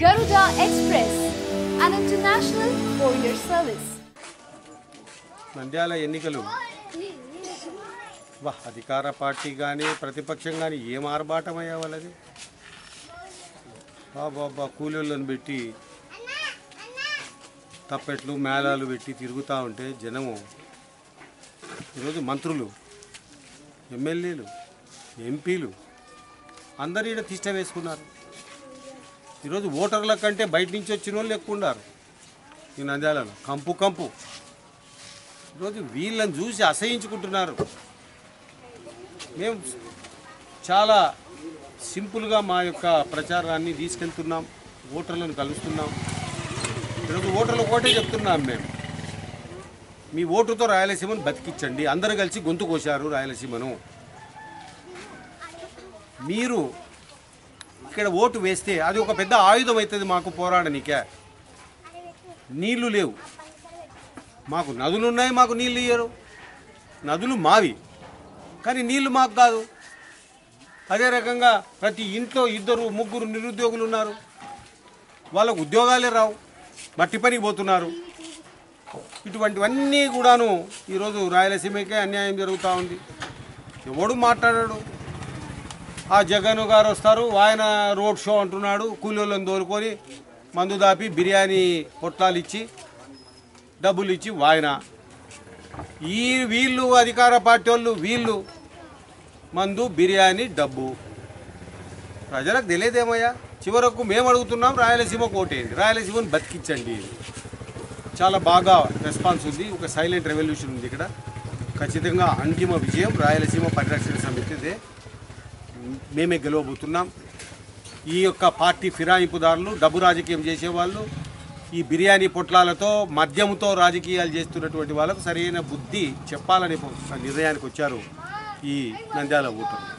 Garuda Express, an international courier service. Nandyal ఎన్నికలు అధికార party కానీ ప్రతిపక్షం కానీ ఏం ఆర్భాటమయ్యా వాళ్ళది. బాబా కూలీలను పెట్టి తప్పెట్లు మేళాలు పెట్టి తిరుగుతూ ఉంటే జనము ఈరోజు మంత్రులు, ఎమ్మెల్యేలు, ఎంపీలు అందరూ ఈడ తిష్ట వేసుకున్నారు. ఈరోజు ఓటర్ల కంటే బయట నుంచి వచ్చిన వాళ్ళు ఎక్కువ ఉన్నారు ఈ నంద్యాలలో. కంపు ఈరోజు వీళ్ళని చూసి అసహించుకుంటున్నారు. మేము చాలా సింపుల్గా మా యొక్క ప్రచారాన్ని తీసుకెళ్తున్నాం, ఓటర్లను కలుస్తున్నాం. ఈరోజు ఓటర్లకు ఒకటే చెప్తున్నాం, మేము మీ ఓటుతో రాయలసీమను బతికించండి. అందరూ కలిసి గొంతు కోశారు రాయలసీమను. మీరు ఇక్కడ ఓటు వేస్తే అది ఒక పెద్ద ఆయుధం అవుతుంది మాకు పోరాడనికే. నీళ్లు లేవు, మాకు నదులు ఉన్నాయి, మాకు నీళ్ళు ఇయ్యరు. నదులు మావి కానీ నీళ్లు మాకు కాదు. అదే రకంగా ప్రతి ఇంట్లో 2-3 నిరుద్యోగులు ఉన్నారు, వాళ్ళకు ఉద్యోగాలే రావు, మట్టి పనికి పోతున్నారు. ఇటువంటివన్నీ కూడాను ఈరోజు రాయలసీమకే అన్యాయం జరుగుతూ ఉంది. ఎవడు మాట్లాడాడు? ఆ జగన్ గారు వస్తారు, ఆయన రోడ్ షో అంటున్నాడు, కూలీలను తోలుకొని మందు దాపి బిర్యానీ పొట్లాలు ఇచ్చి డబ్బులు ఇచ్చి వాయన. వీళ్ళు అధికార పార్టీ వాళ్ళు, వీళ్ళు మందు బిర్యానీ డబ్బు. ప్రజలకు తెలియదేమయ్యా. చివరకు మేము అడుగుతున్నాం, రాయలసీమ కోటేయండి, రాయలసీమను బతికించండి. చాలా బాగా రెస్పాన్స్ ఉంది, ఒక సైలెంట్ రెవల్యూషన్ ఉంది ఇక్కడ. ఖచ్చితంగా అంతిమ విజయం రాయలసీమ పరిరక్షణ సమితిదే. మేమే గెలవబోతున్నాం. ఈ యొక్క పార్టీ ఫిరాయింపుదారులు, డబ్బు రాజకీయం చేసేవాళ్ళు, ఈ బిర్యానీ పొట్లాలతో మద్యంతో రాజకీయాలు చేస్తున్నటువంటి వాళ్ళకు సరైన బుద్ధి చెప్పాలని నిర్ణయానికి వచ్చారు ఈ నంద్యాల ఓటర్లు.